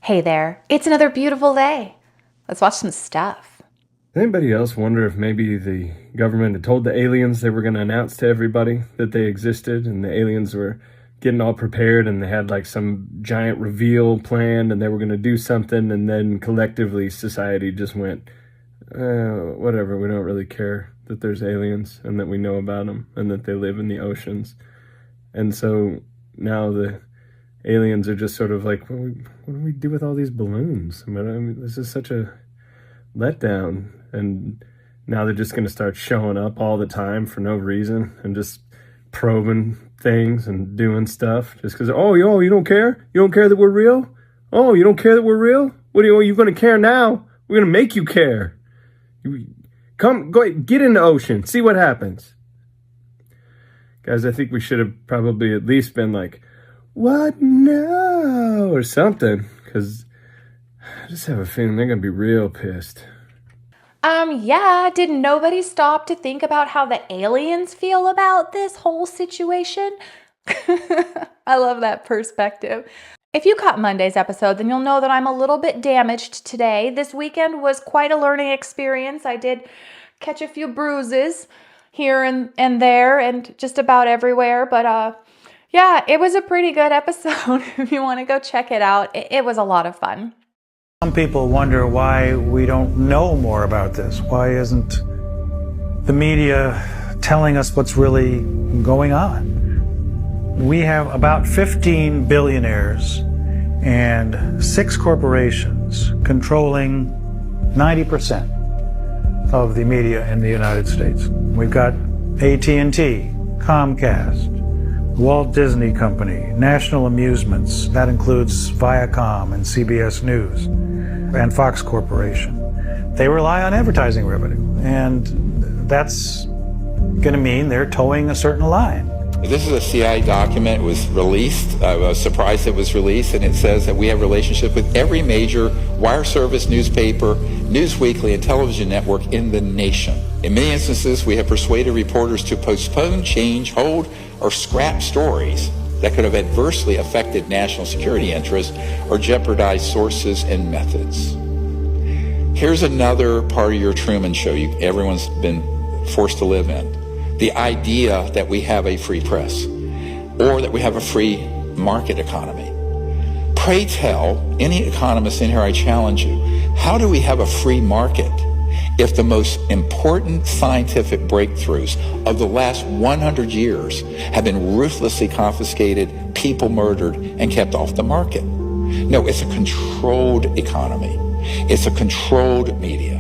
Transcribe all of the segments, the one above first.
Hey there, it's another beautiful day. Let's watch some stuff. Does anybody else wonder if maybe the government had told the aliens they were going to announce to everybody that they existed, and the aliens were getting all prepared and they had like some giant reveal planned and they were going to do something, and then collectively society just went, whatever, we don't really care that there's aliens and that we know about them and that they live in the oceans. And so now the aliens are just sort of like, what do we do with all these balloons? I mean, this is such a letdown. And now they're just going to start showing up all the time for no reason and just probing things and doing stuff just because, you don't care? You don't care that we're real? Oh, you don't care that we're real? What are you going to care now? We're going to make you care. Go get in the ocean. See what happens. Guys, I think we should have probably at least been like, what? No, or something, because I just have a feeling they're going to be real pissed. Yeah, did nobody stop to think about how the aliens feel about this whole situation? I love that perspective. If you caught Monday's episode, then you'll know that I'm a little bit damaged today. This weekend was quite a learning experience. I did catch a few bruises here and there and just about everywhere, but yeah, it was a pretty good episode. If you want to go check it out, it was a lot of fun. Some people wonder why we don't know more about this. Why isn't the media telling us what's really going on? We have about 15 billionaires and 6 corporations controlling 90% of the media in the United States. We've got AT&T, Comcast, Walt Disney Company, National Amusements, that includes Viacom and CBS News, and Fox Corporation. They rely on advertising revenue, and that's going to mean they're towing a certain line. This is a CIA document. It was released. I was surprised it was released, and it says that we have relationships with every major wire service, newspaper, news weekly, and television network in the nation. In many instances, we have persuaded reporters to postpone, change, hold, or scrap stories that could have adversely affected national security interests or jeopardized sources and methods. Here's another part of your Truman Show everyone's been forced to live in. The idea that we have a free press or that we have a free market economy. Pray tell any economist in here, I challenge you, how do we have a free market if the most important scientific breakthroughs of the last 100 years have been ruthlessly confiscated, people murdered, and kept off the market? No, it's a controlled economy. It's a controlled media.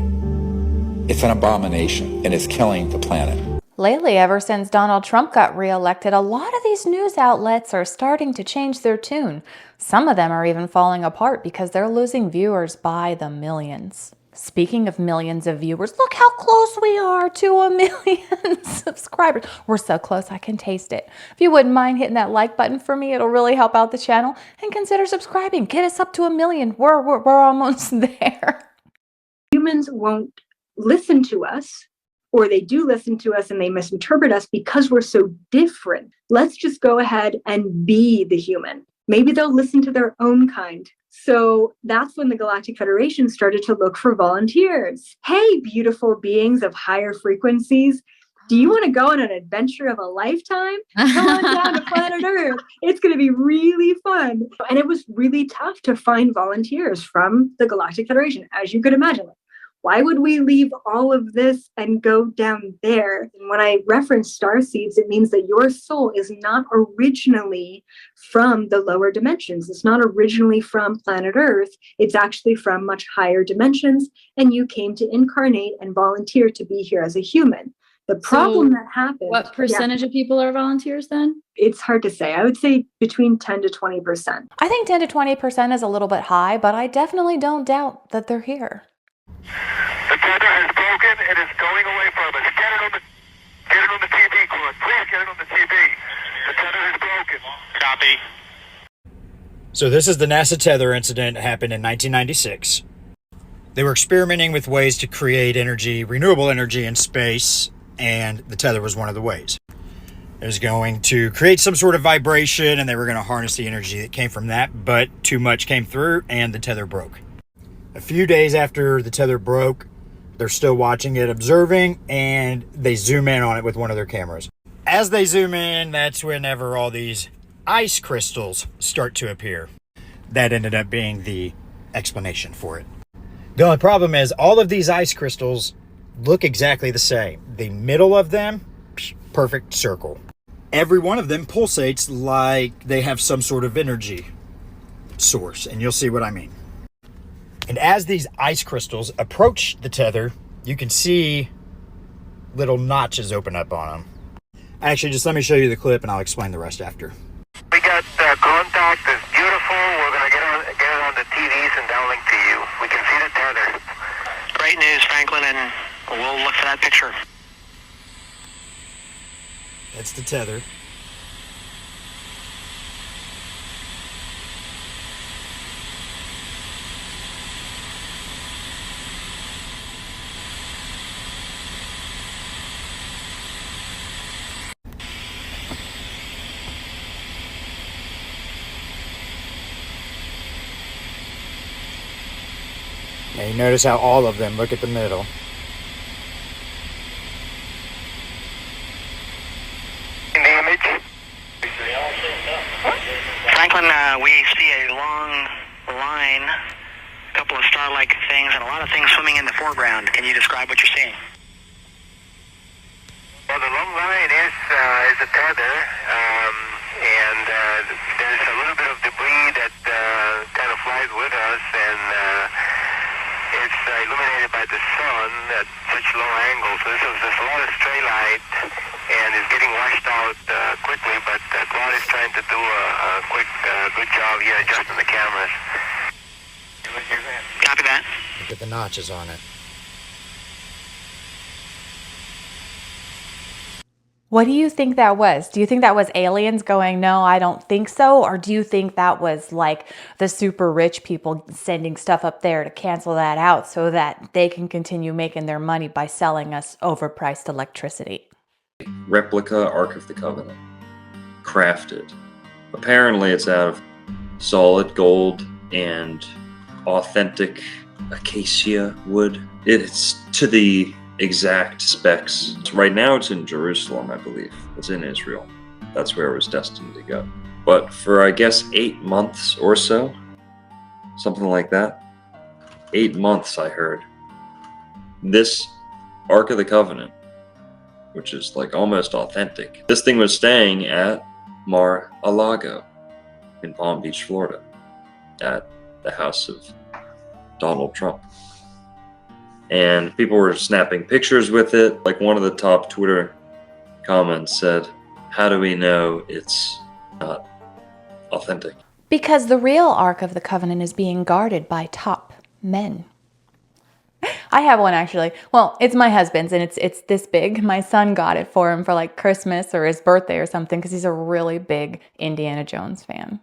It's an abomination, and it's killing the planet. Lately, ever since Donald Trump got reelected, a lot of these news outlets are starting to change their tune. Some of them are even falling apart because they're losing viewers by the millions. Speaking of millions of viewers, look how close we are to 1 million subscribers. We're so close, I can taste it. If you wouldn't mind hitting that like button for me, it'll really help out the channel. And consider subscribing. Get us up to 1 million. We're almost there. Humans won't listen to us, or they do listen to us and they misinterpret us because we're so different. Let's just go ahead and be the human. Maybe they'll listen to their own kind. So that's when the Galactic Federation started to look for volunteers. Hey, beautiful beings of higher frequencies, do you want to go on an adventure of a lifetime? Come on down to planet Earth. It's going to be really fun. And it was really tough to find volunteers from the Galactic Federation, as you could imagine. Why would we leave all of this and go down there? And when I reference starseeds, it means that your soul is not originally from the lower dimensions. It's not originally from planet Earth. It's actually from much higher dimensions. And you came to incarnate and volunteer to be here as a human. The problem that happened... What percentage of people are volunteers then? It's hard to say. I would say between 10 to 20%. I think 10 to 20% is a little bit high, but I definitely don't doubt that they're here. The tether has broken. It is going away from us. Get it on the TV, Claude. Please get it on the TV. The tether is broken. Copy. So this is the NASA tether incident. It happened in 1996. They were experimenting with ways to create energy, renewable energy in space, and the tether was one of the ways. It was going to create some sort of vibration, and they were going to harness the energy that came from that, but too much came through, and the tether broke. A few days after the tether broke, they're still watching it, observing, and they zoom in on it with one of their cameras. As they zoom in, that's whenever all these ice crystals start to appear. That ended up being the explanation for it. The only problem is all of these ice crystals look exactly the same. The middle of them, perfect circle. Every one of them pulsates like they have some sort of energy source, and you'll see what I mean. And as these ice crystals approach the tether, you can see little notches open up on them. Actually, just let me show you the clip and I'll explain the rest after. We got contact. It's beautiful. We're going to get it on the TVs and downlink to you. We can see the tether. Great news, Franklin, and we'll look for that picture. That's the tether. Now you notice how all of them look at the middle. In the image. Franklin, we see a long line, a couple of star-like things, and a lot of things swimming in the foreground. Can you describe what you're seeing? Well, the long line is a tether, and there's a little bit of debris that kind of flies with us, and it's illuminated by the sun at such low angles. So there's a lot of stray light, and it's getting washed out quickly, but Claude is trying to do a quick, good job here adjusting the cameras. Copy that. Look at the notches on it. What do you think that was? Do you think that was aliens going, no, I don't think so? Or do you think that was like the super rich people sending stuff up there to cancel that out so that they can continue making their money by selling us overpriced electricity? Replica Ark of the Covenant. Crafted. Apparently it's out of solid gold and authentic acacia wood. It's to the exact specs. Right now it's in Jerusalem, I believe. It's in Israel. That's where it was destined to go. But for, I guess, 8 months or so, something like that. 8 months, I heard. This Ark of the Covenant, which is like almost authentic. This thing was staying at Mar-a-Lago in Palm Beach, Florida, at the house of Donald Trump. And people were snapping pictures with it. Like one of the top Twitter comments said, how do we know it's not authentic? Because the real Ark of the Covenant is being guarded by top men. I have one actually. Well, it's my husband's and it's this big. My son got it for him for like Christmas or his birthday or something because he's a really big Indiana Jones fan.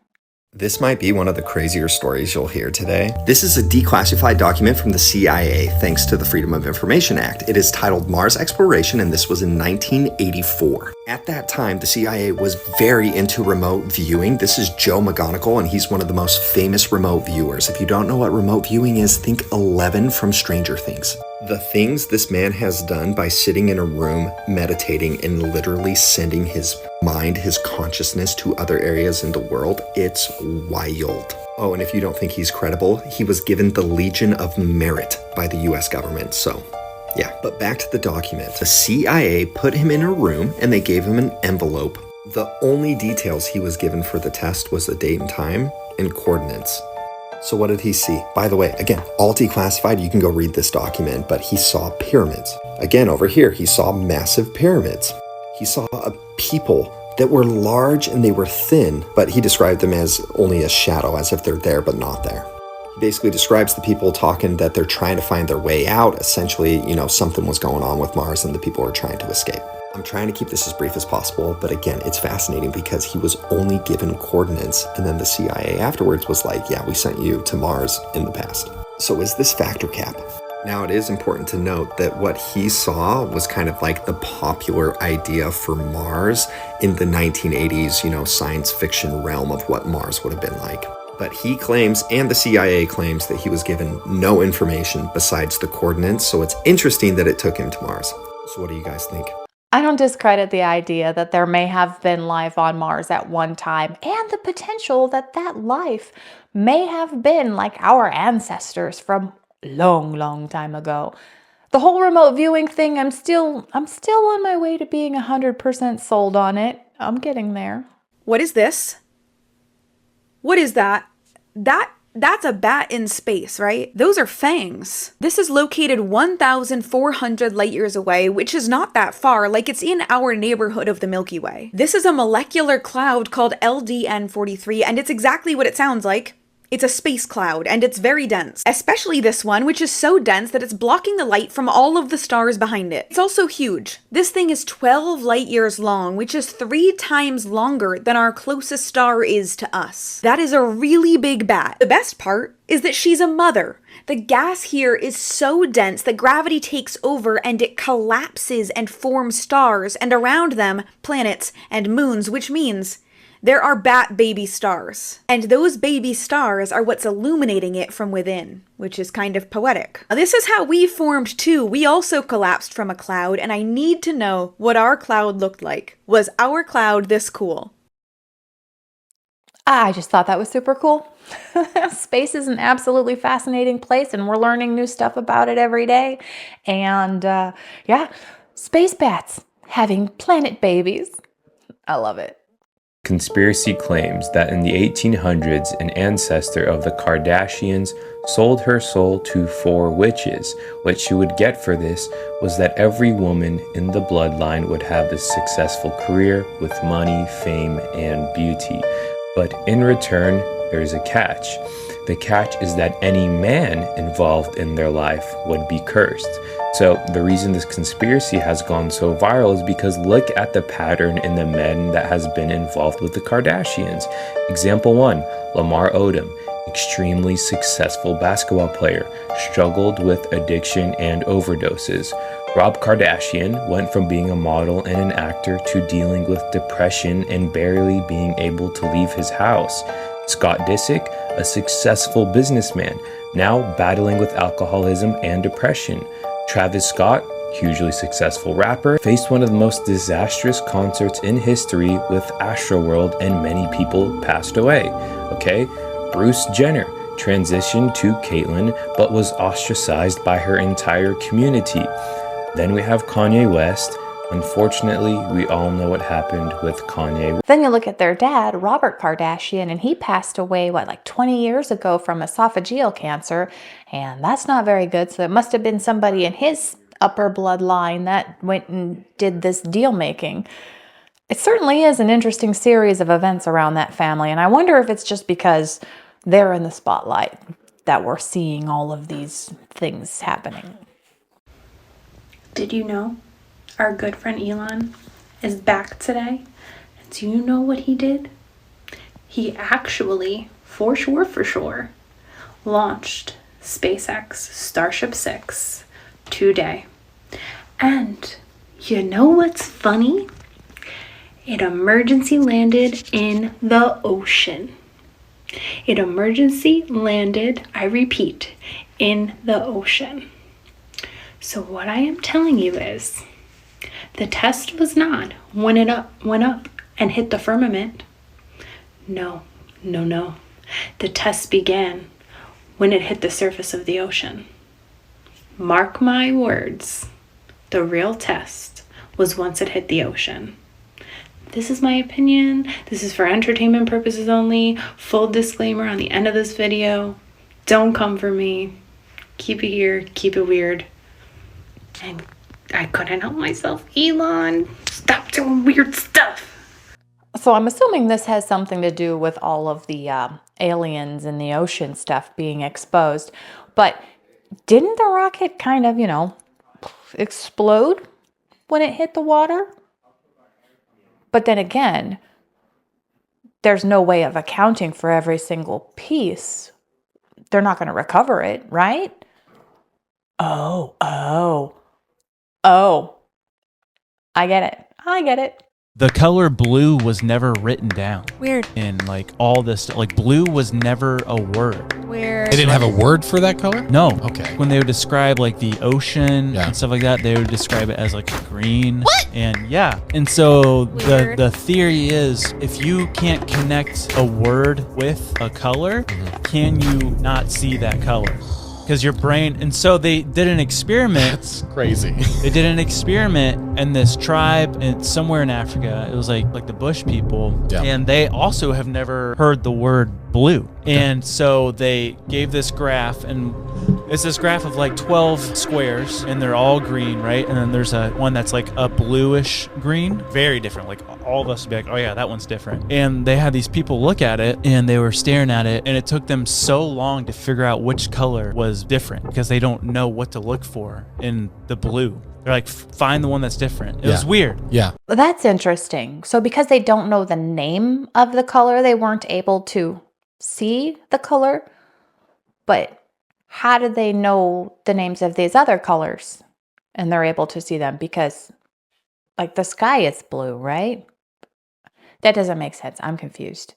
This might be one of the crazier stories you'll hear today. This is a declassified document from the CIA thanks to the Freedom of Information Act. It is titled Mars Exploration, and this was in 1984. At that time, the CIA was very into remote viewing. This is Joe McGonigal, and he's one of the most famous remote viewers. If you don't know what remote viewing is, think 11 from Stranger Things. The things this man has done by sitting in a room, meditating, and literally sending his mind, his consciousness to other areas in the world, it's wild. Oh, and if you don't think he's credible, he was given the Legion of Merit by the US government, so yeah. But back to the document. The CIA put him in a room and they gave him an envelope. The only details he was given for the test was the date and time and coordinates. So what did he see? By the way, again, all declassified, you can go read this document, but he saw pyramids. Again, over here, he saw massive pyramids. He saw a people that were large and they were thin, but he described them as only a shadow, as if they're there but not there. He basically describes the people talking that they're trying to find their way out. Essentially, something was going on with Mars and the people were trying to escape. I'm trying to keep this as brief as possible, but again, it's fascinating because he was only given coordinates, and then the CIA afterwards was like, yeah, we sent you to Mars in the past. So is this fact or cap? Now, it is important to note that what he saw was kind of like the popular idea for Mars in the 1980s, science fiction realm of what Mars would have been like. But he claims, and the CIA claims, that he was given no information besides the coordinates, so it's interesting that it took him to Mars. So what do you guys think? I don't discredit the idea that there may have been life on Mars at one time, and the potential that that life may have been like our ancestors from long, long time ago. The whole remote viewing thing, I'm still on my way to being 100% sold on it. I'm getting there. What is this? What is that? That's a bat in space, right? Those are fangs. This is located 1,400 light years away, which is not that far, like it's in our neighborhood of the Milky Way. This is a molecular cloud called LDN43, and it's exactly what it sounds like. It's a space cloud, and it's very dense. Especially this one, which is so dense that it's blocking the light from all of the stars behind it. It's also huge. This thing is 12 light years long, which is 3 times longer than our closest star is to us. That is a really big bat. The best part is that she's a mother. The gas here is so dense that gravity takes over and it collapses and forms stars, and around them, planets and moons, which means there are bat baby stars, and those baby stars are what's illuminating it from within, which is kind of poetic. Now, this is how we formed too. We also collapsed from a cloud, and I need to know what our cloud looked like. Was our cloud this cool? I just thought that was super cool. Space is an absolutely fascinating place, and we're learning new stuff about it every day. And yeah, space bats having planet babies. I love it. Conspiracy claims that in the 1800s, an ancestor of the Kardashians sold her soul to 4 witches. What she would get for this was that every woman in the bloodline would have a successful career with money, fame, and beauty. But in return, there's a catch. The catch is that any man involved in their life would be cursed. So the reason this conspiracy has gone so viral is because look at the pattern in the men that has been involved with the Kardashians. Example 1, Lamar Odom, extremely successful basketball player, struggled with addiction and overdoses. Rob Kardashian went from being a model and an actor to dealing with depression and barely being able to leave his house. Scott Disick, a successful businessman, now battling with alcoholism and depression. Travis Scott, hugely successful rapper, faced one of the most disastrous concerts in history with Astroworld, and many people passed away. Okay, Bruce Jenner transitioned to Caitlyn but was ostracized by her entire community. Then we have Kanye West. Unfortunately, we all know what happened with Kanye. Then you look at their dad, Robert Kardashian, and he passed away, like 20 years ago from esophageal cancer, and that's not very good. So it must have been somebody in his upper bloodline that went and did this deal making. It certainly is an interesting series of events around that family, and I wonder if it's just because they're in the spotlight that we're seeing all of these things happening. Did you know our good friend Elon is back today? And do you know what he did? He actually, for sure, launched SpaceX Starship 6 today. And you know what's funny? It emergency landed in the ocean. It emergency landed, I repeat, in the ocean. So what I am telling you is, the test was not when it went up and hit the firmament. No. The test began when it hit the surface of the ocean. Mark my words, the real test was once it hit the ocean. This is my opinion. This is for entertainment purposes only. Full disclaimer on the end of this video. Don't come for me. Keep it here. Keep it weird. And I couldn't help myself. Elon, stop doing weird stuff. So I'm assuming this has something to do with all of the aliens in the ocean stuff being exposed. But didn't the rocket kind of, explode when it hit the water? But then again, there's no way of accounting for every single piece. They're not going to recover it, right? Oh, oh, oh. I get it. I get it. The color blue was never written down. Weird. In like all this, like blue was never a word. Weird. They didn't have a word for that color? No. Okay. When they would describe like the ocean Yeah. and stuff like that, they would describe it as like green. What? And yeah. And so the theory is if you can't connect a word with a color, can you not see that color? Because your brain, and so they did an experiment. That's crazy. They did an experiment in this tribe and somewhere in Africa. It was like the Bush people, Yeah. and they also have never heard the word blue. Okay. And so they gave this graph, and it's this graph of like 12 squares, and they're all green, right? And then there's one that's like a bluish green, very different. Like all of us would be like, oh yeah, that one's different. And they had these people look at it, and they were staring at it, and it took them so long to figure out which color was different because they don't know what to look for in the blue. They're like, find the one that's different. It was weird. Yeah. That's interesting. So because they don't know the name of the color, they weren't able to see the color. But how do they know the names of these other colors? And they're able to see them because like the sky is blue, right? That doesn't make sense. I'm confused.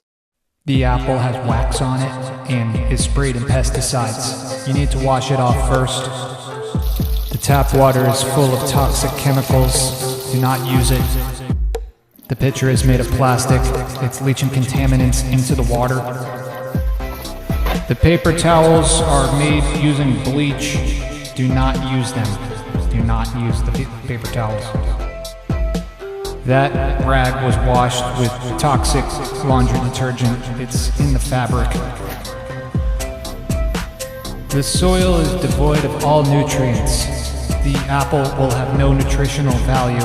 The apple has wax on it and is sprayed in pesticides. You need to wash it off first. The tap water is full of toxic chemicals. Do not use it. The pitcher is made of plastic. It's leaching contaminants into the water. The paper towels are made using bleach. Do not use them. Do not use the paper towels. That rag was washed with toxic laundry detergent. It's in the fabric. The soil is devoid of all nutrients. The apple will have no nutritional value.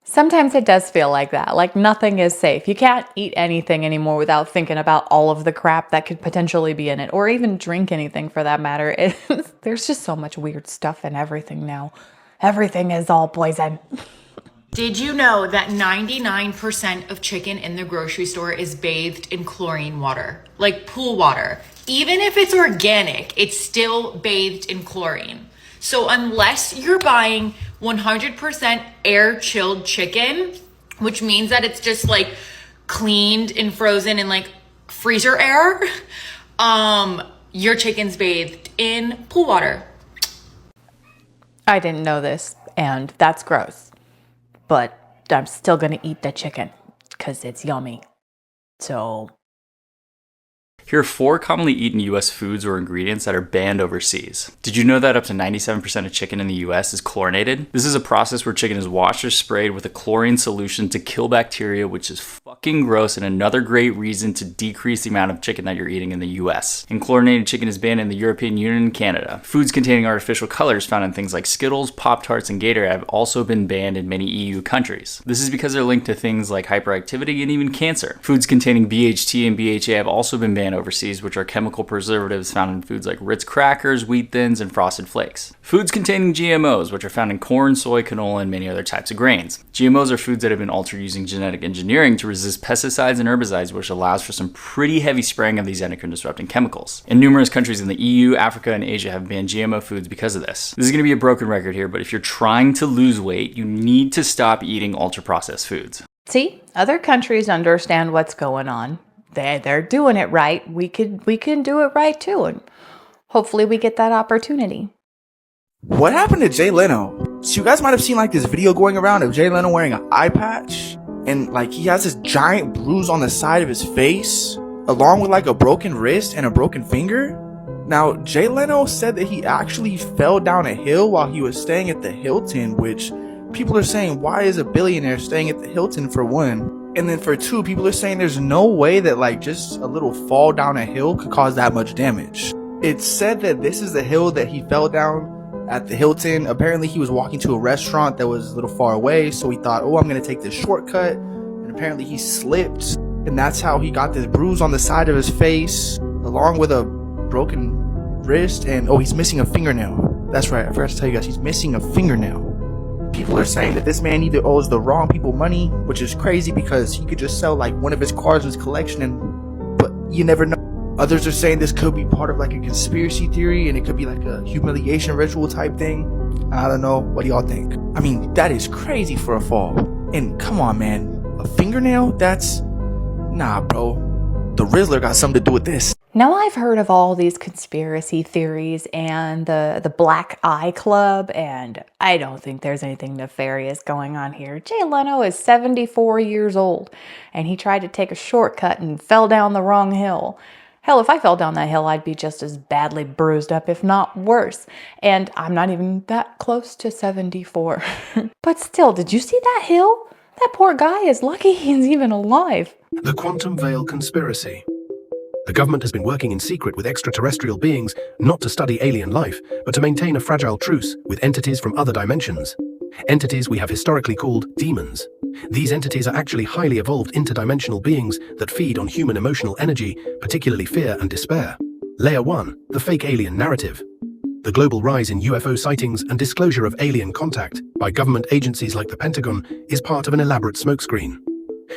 Sometimes it does feel like that, like nothing is safe. You can't eat anything anymore without thinking about all of the crap that could potentially be in it, or even drink anything for that matter. There's just so much weird stuff in everything now. Everything is all poison. Did you know that 99% of chicken in the grocery store is bathed in chlorine water, like pool water? Even if it's organic, it's still bathed in chlorine. So unless you're buying 100% air chilled chicken, which means that it's just like cleaned and frozen in like freezer air, your chicken's bathed in pool water. I didn't know this, and that's gross. But I'm still gonna eat the chicken because it's yummy. So Here are 4 commonly eaten US foods or ingredients that are banned overseas. Did you know that up to 97% of chicken in the US is chlorinated? This is a process where chicken is washed or sprayed with a chlorine solution to kill bacteria, which is fucking gross and another great reason to decrease the amount of chicken that you're eating in the US. And chlorinated chicken is banned in the European Union and Canada. Foods containing artificial colors found in things like Skittles, Pop-Tarts, and Gatorade have also been banned in many EU countries. This is because they're linked to things like hyperactivity and even cancer. Foods containing BHT and BHA have also been banned overseas, which are chemical preservatives found in foods like Ritz crackers, wheat thins, and frosted flakes. Foods containing GMOs, which are found in corn, soy, canola, and many other types of grains. GMOs are foods that have been altered using genetic engineering to resist pesticides and herbicides, which allows for some pretty heavy spraying of these endocrine disrupting chemicals. And numerous countries in the EU, Africa, and Asia have banned GMO foods because of this. This is going to be a broken record here, but if you're trying to lose weight, you need to stop eating ultra-processed foods. see, other countries understand what's going on. They're doing it right. We can do it right too, and hopefully we get that opportunity. What happened to Jay Leno? So you guys might have seen like this video going around of Jay Leno wearing an eye patch, and like he has this giant bruise on the side of his face, along with like a broken wrist and a broken finger. Now, Jay Leno said that he actually fell down a hill while he was staying at the Hilton, which people are saying, why is a billionaire staying at the Hilton, for one? And then for two, people are saying there's no way that like just a little fall down a hill could cause that much damage. It's said that this is the hill that he fell down at the Hilton. Apparently he was walking to a restaurant that was a little far away, so he thought, oh, I'm gonna take this shortcut, and apparently he slipped, and that's how he got this bruise on the side of his face, along with a broken wrist, and oh, he's missing a fingernail. That's right, I forgot to tell you guys, he's missing a fingernail. People are saying that this man either owes the wrong people money, which is crazy because he could just sell like one of his cars in his collection, but you never know. Others are saying this could be part of like a conspiracy theory and it could be like a humiliation ritual type thing. I don't know. What do y'all think? I mean, that is crazy for a fall. And come on, man. A fingernail? That's... Nah, bro. The Rizzler got something to do with this. Now, I've heard of all these conspiracy theories and the Black Eye Club, and I don't think there's anything nefarious going on here. Jay Leno is 74 years old, and he tried to take a shortcut and fell down the wrong hill. Hell, if I fell down that hill, I'd be just as badly bruised up, if not worse. And I'm not even that close to 74. But still, did you see that hill? That poor guy is lucky he's even alive. The Quantum Veil Conspiracy. The government has been working in secret with extraterrestrial beings, not to study alien life, but to maintain a fragile truce with entities from other dimensions. Entities we have historically called demons. These entities are actually highly evolved interdimensional beings that feed on human emotional energy, particularly fear and despair. Layer 1, the fake alien narrative. The global rise in UFO sightings and disclosure of alien contact by government agencies like the Pentagon is part of an elaborate smokescreen.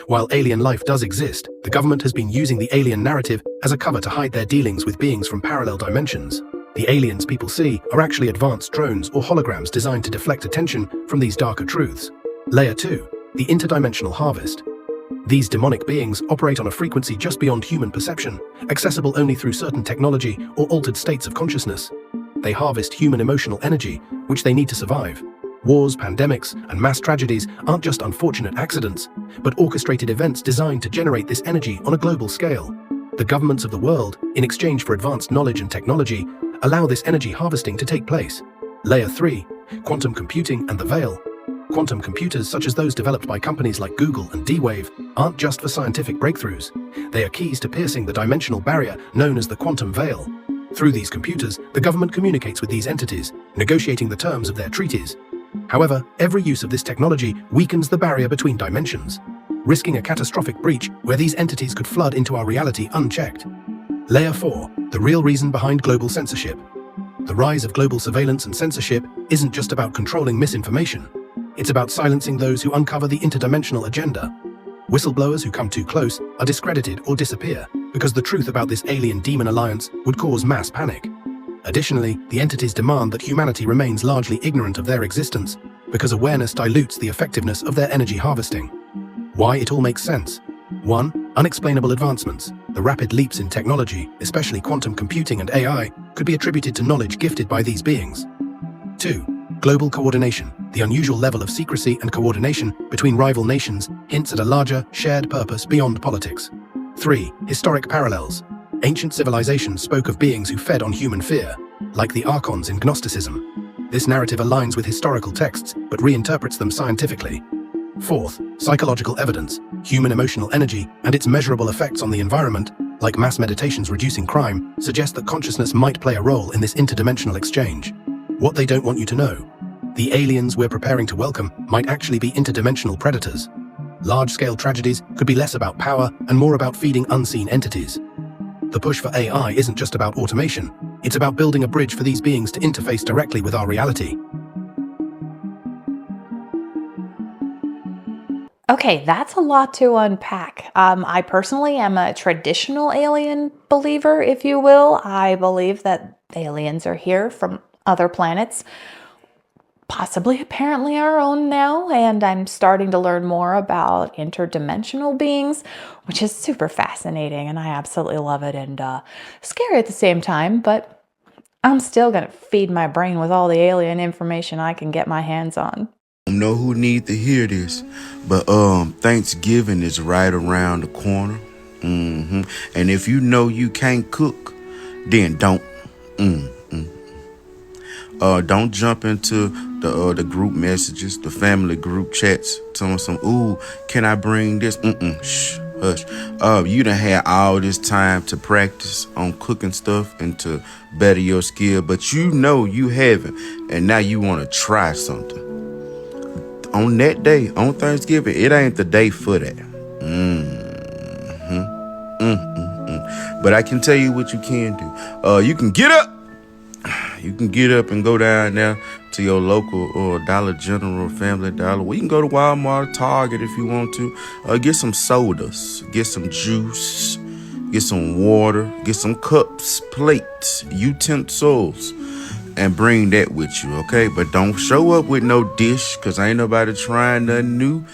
While alien life does exist, the government has been using the alien narrative as a cover to hide their dealings with beings from parallel dimensions. The aliens people see are actually advanced drones or holograms designed to deflect attention from these darker truths. Layer 2, the interdimensional harvest. These demonic beings operate on a frequency just beyond human perception, accessible only through certain technology or altered states of consciousness. They harvest human emotional energy, which they need to survive. Wars, pandemics, and mass tragedies aren't just unfortunate accidents, but orchestrated events designed to generate this energy on a global scale. The governments of the world, in exchange for advanced knowledge and technology, allow this energy harvesting to take place. Layer 3, quantum computing and the veil. Quantum computers, such as those developed by companies like Google and D-Wave, aren't just for scientific breakthroughs. They are keys to piercing the dimensional barrier known as the quantum veil. Through these computers, the government communicates with these entities, negotiating the terms of their treaties. However, every use of this technology weakens the barrier between dimensions, risking a catastrophic breach where these entities could flood into our reality unchecked. Layer 4, the real reason behind global censorship. The rise of global surveillance and censorship isn't just about controlling misinformation. It's about silencing those who uncover the interdimensional agenda. Whistleblowers who come too close are discredited or disappear because the truth about this alien demon alliance would cause mass panic. Additionally, the entities demand that humanity remains largely ignorant of their existence because awareness dilutes the effectiveness of their energy harvesting. Why it all makes sense. 1. Unexplainable advancements. The rapid leaps in technology, especially quantum computing and AI, could be attributed to knowledge gifted by these beings. 2. Global coordination. The unusual level of secrecy and coordination between rival nations hints at a larger, shared purpose beyond politics. 3. Historic parallels. Ancient civilizations spoke of beings who fed on human fear, like the Archons in Gnosticism. This narrative aligns with historical texts, but reinterprets them scientifically. 4th, psychological evidence. Human emotional energy and its measurable effects on the environment, like mass meditations reducing crime, suggest that consciousness might play a role in this interdimensional exchange. What they don't want you to know. The aliens we're preparing to welcome might actually be interdimensional predators. Large-scale tragedies could be less about power and more about feeding unseen entities. The push for AI isn't just about automation, it's about building a bridge for these beings to interface directly with our reality. Okay, that's a lot to unpack. I personally am a traditional alien believer, if you will. I believe that aliens are here from other planets, possibly apparently our own now, and I'm starting to learn more about interdimensional beings, which is super fascinating, and I absolutely love it, and scary at the same time, but I'm still gonna feed my brain with all the alien information I can get my hands on. Know who need to hear this, but Thanksgiving is right around the corner. And if you know you can't cook, then don't. Don't jump into the group messages, the family group chats, telling some, ooh, can I bring this? Shh, hush. You done had all this time to practice on cooking stuff and to better your skill, but you know you haven't, and now you want to try something. On that day, on Thanksgiving, it ain't the day for that. But I can tell you what you can do. You can get up. You can get up and go down there to your local Dollar General, Family Dollar. Well, you can go to Walmart, Target if you want to. Get some sodas, get some juice, get some water, get some cups, plates, utensils, and bring that with you, okay? But don't show up with no dish, because ain't nobody trying nothing new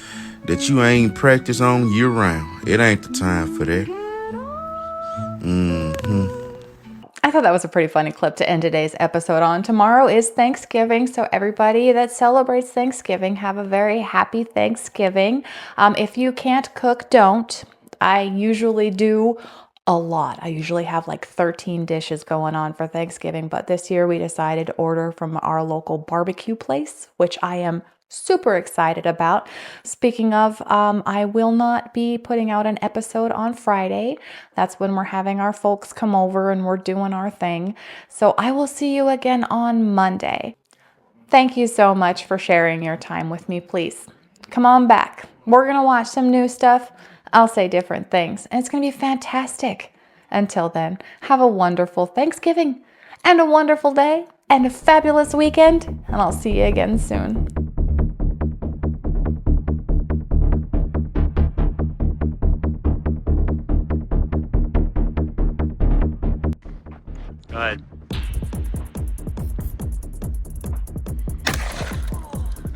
that you ain't practiced on year round. It ain't the time for that. I thought that was a pretty funny clip to end today's episode on. Tomorrow is Thanksgiving, so everybody that celebrates Thanksgiving, have a very happy Thanksgiving. If you can't cook, don't. I usually do a lot. I usually have like 13 dishes going on for Thanksgiving, but this year we decided to order from our local barbecue place, which I am super excited about. Speaking of, I will not be putting out an episode on Friday. That's when we're having our folks come over and we're doing our thing. So I will see you again on Monday. Thank you so much for sharing your time with me. Please come on back. We're going to watch some new stuff. I'll say different things, and it's going to be fantastic. Until then, have a wonderful Thanksgiving and a wonderful day and a fabulous weekend, and I'll see you again soon. Go ahead.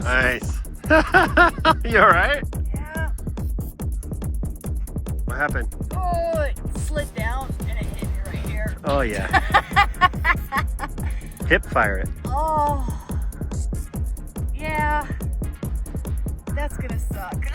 Nice. You alright? Yeah. What happened? Oh, it slid down and it hit me right here. Oh, yeah. Hip fire it. Oh. Yeah. That's gonna suck.